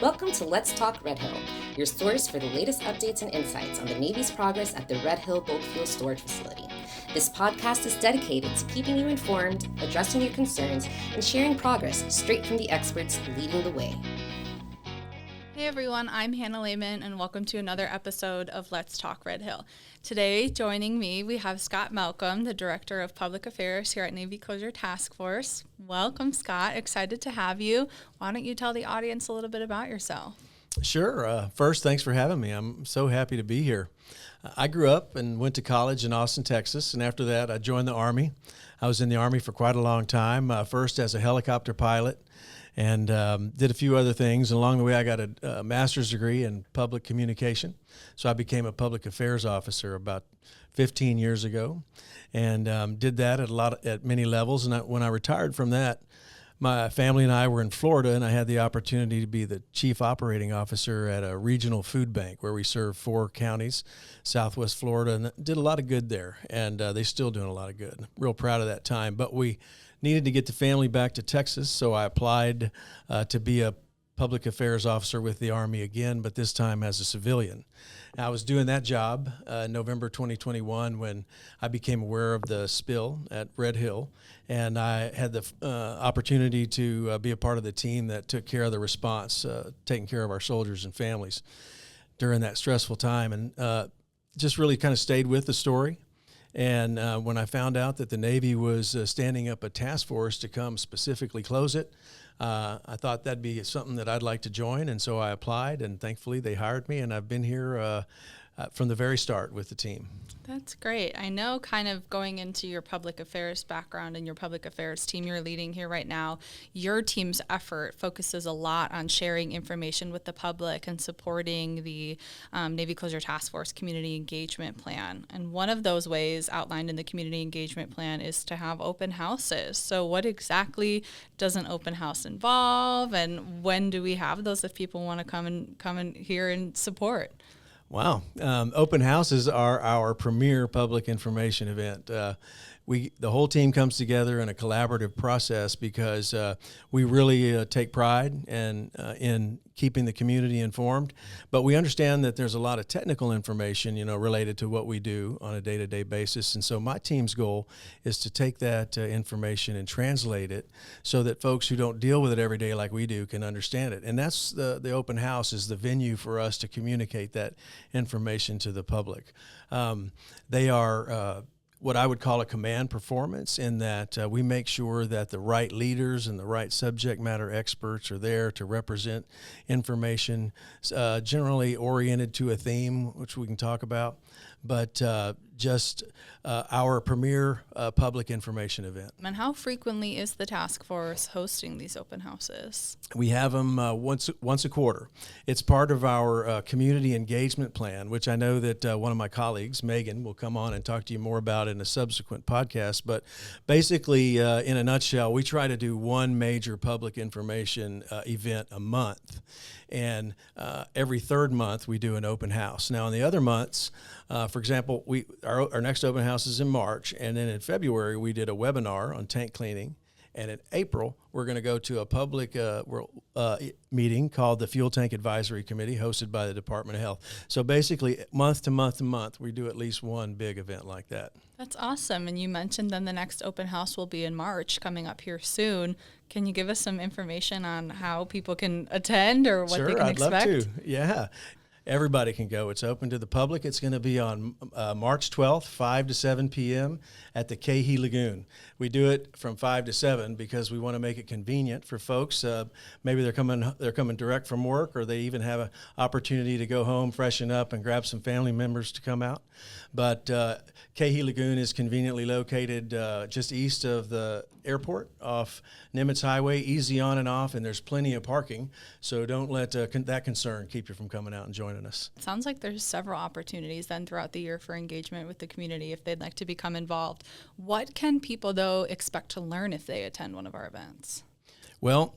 Welcome to Let's Talk Red Hill, your source for the latest updates and insights on the Navy's progress at the Red Hill Bulk Fuel Storage Facility. This podcast is dedicated to keeping you informed, addressing your concerns, and sharing progress straight from the experts leading the way. Hey everyone, I'm Hannah Lehman and welcome to another episode of Let's Talk Red Hill. Today, joining me, we have Scott Malcolm, the Director of Public Affairs here at Navy Closure Task Force. Welcome, Scott. Excited to have you. Why don't you tell the audience a little bit about yourself? Sure. First, thanks for having me. I'm so happy to be here. I grew up and went to college in Austin, Texas, and after that, I joined the Army. I was in the Army for quite a long time, first as a helicopter pilot, and did a few other things. And along the way, I got a master's degree in public communication. So I became a public affairs officer about 15 years ago, and did that at many levels. And when I retired from that, my family and I were in Florida, and I had the opportunity to be the chief operating officer at a regional food bank where we serve 4 counties, Southwest Florida, and did a lot of good there. And they're still doing a lot of good. Real proud of that time. But we needed to get the family back to Texas, so I applied to be a public affairs officer with the Army again, but this time as a civilian. I was doing that job in November 2021 when I became aware of the spill at Red Hill, and I had the opportunity to be a part of the team that took care of the response, taking care of our soldiers and families during that stressful time, and just really kind of stayed with the story. And when I found out that the Navy was standing up a task force to come specifically close it, I thought that'd be something that I'd like to join, and so I applied, and thankfully they hired me, and I've been here from the very start with the team. That's great. I know kind of going into your public affairs background and your public affairs team you're leading here right now, your team's effort focuses a lot on sharing information with the public and supporting the Navy Closure Task Force Community Engagement Plan. And one of those ways outlined in the Community Engagement Plan is to have open houses. So what exactly does an open house involve, and when do we have those if people want to come and here and support? Wow. Open houses are our premier public information event. The whole team comes together in a collaborative process because we really take pride in keeping the community informed. But we understand that there's a lot of technical information, related to what we do on a day-to-day basis. And so my team's goal is to take that information and translate it so that folks who don't deal with it every day like we do can understand it. And that's the open house is the venue for us to communicate that information to the public. They are what I would call a command performance in that we make sure that the right leaders and the right subject matter experts are there to represent information generally oriented to a theme, which we can talk about, but just our premier public information event. And how frequently is the task force hosting these open houses? We have them once a quarter. It's part of our community engagement plan, which I know that one of my colleagues, Megan, will come on and talk to you more about in a subsequent podcast. But basically, in a nutshell, we try to do one major public information event a month. And every third month, we do an open house. Now, in the other months, for example, our next open house is in March, and then in February, we did a webinar on tank cleaning. And in April, we're going to go to a public meeting called the Fuel Tank Advisory Committee, hosted by the Department of Health. So basically, month to month to month, we do at least one big event like that. That's awesome. And you mentioned then the next open house will be in March, coming up here soon. Can you give us some information on how people can attend or what they can expect? Sure, I'd love to. Yeah. Everybody can go. It's open to the public. It's going to be on March 12th, 5 to 7 p.m. at the Cahee Lagoon. We do it from 5 to 7 because we want to make it convenient for folks. Maybe they're coming direct from work, or they even have an opportunity to go home, freshen up, and grab some family members to come out. But Cahee Lagoon is conveniently located just east of the airport off Nimitz Highway, easy on and off, and there's plenty of parking. So don't let that concern keep you from coming out and joining us. It sounds like there's several opportunities then throughout the year for engagement with the community if they'd like to become involved. What can people, though, expect to learn if they attend one of our events? Well,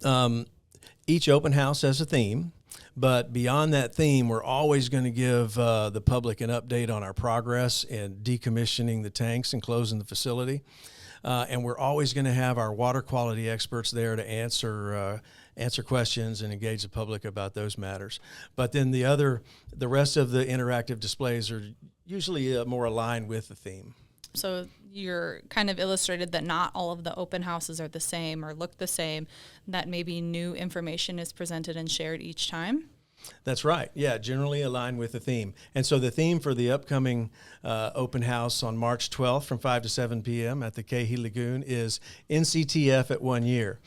each open house has a theme. But beyond that theme, we're always going to give the public an update on our progress in decommissioning the tanks and closing the facility. And we're always going to have our water quality experts there to answer answer questions and engage the public about those matters. But then the rest of the interactive displays are usually more aligned with the theme. So you're kind of illustrated that not all of the open houses are the same or look the same, that maybe new information is presented and shared each time? That's right. Yeah, generally aligned with the theme. And so the theme for the upcoming open house on March 12th from 5 to 7 p.m. at the Cahee Lagoon is NCTF at 1 year.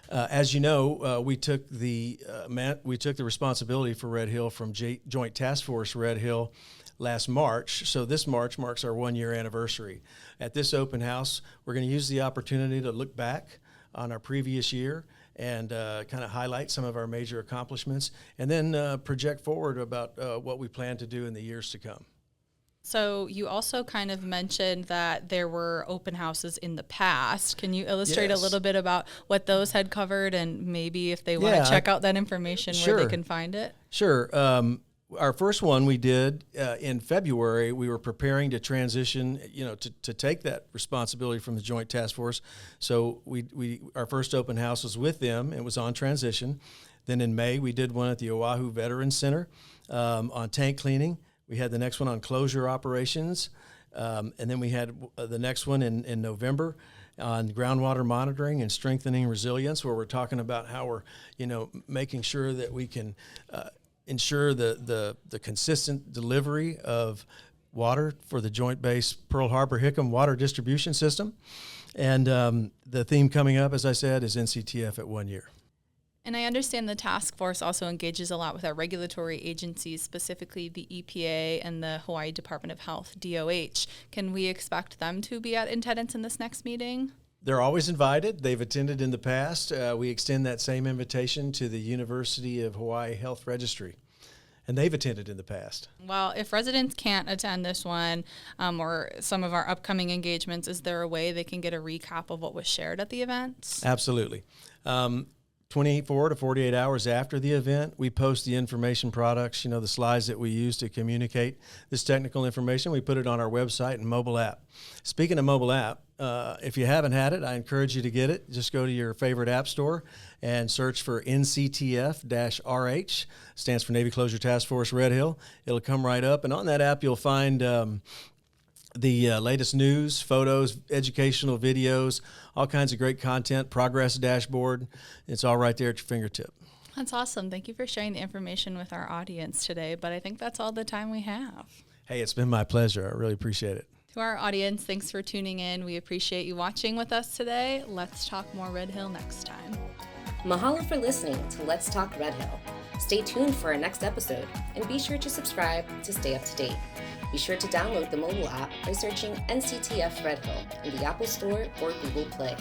As you know, we took the responsibility for Red Hill from Joint Task Force Red Hill last March. So this March marks our 1 year anniversary. At this open house, we're going to use the opportunity to look back on our previous year and kind of highlight some of our major accomplishments, and then project forward about what we plan to do in the years to come. So you also kind of mentioned that there were open houses in the past. Can you illustrate a little bit about what those had covered, and maybe if they want to check out that information, where they can find it? Sure. Our first one we did in February. We were preparing to transition, to take that responsibility from the Joint Task Force. So our first open house was with them. It was on transition. Then in May, we did one at the Oahu Veterans Center on tank cleaning. We had the next one on closure operations. And then we had the next one in November on groundwater monitoring and strengthening resilience, where we're talking about how we're, making sure that we can ensure the consistent delivery of water for the Joint Base Pearl Harbor Hickam water distribution system. And the theme coming up, as I said, is NCTF at 1 year. And I understand the task force also engages a lot with our regulatory agencies, specifically the EPA and the Hawaii Department of Health, DOH. Can we expect them to be at attendance in this next meeting? They're always invited. They've attended in the past. We extend that same invitation to the University of Hawaii Health Registry, and they've attended in the past. Well, if residents can't attend this one or some of our upcoming engagements, is there a way they can get a recap of what was shared at the events? Absolutely. 24 to 48 hours after the event, we post the information products, the slides that we use to communicate this technical information. We put it on our website and mobile app. Speaking of mobile app, if you haven't had it, I encourage you to get it. Just go to your favorite app store and search for NCTF-RH, stands for Navy Closure Task Force Red Hill. It'll come right up, and on that app you'll find the latest news, photos, educational videos, all kinds of great content, progress dashboard. It's all right there at your fingertip. That's awesome. Thank you for sharing the information with our audience today, but I think that's all the time we have. Hey, it's been my pleasure. I really appreciate it. To our audience, thanks for tuning in. We appreciate you watching with us today. Let's talk more Red Hill next time. Mahalo for listening to Let's Talk Red Hill. Stay tuned for our next episode, and be sure to subscribe to stay up to date. Be sure to download the mobile app by searching NCTF Red Hill in the Apple Store or Google Play.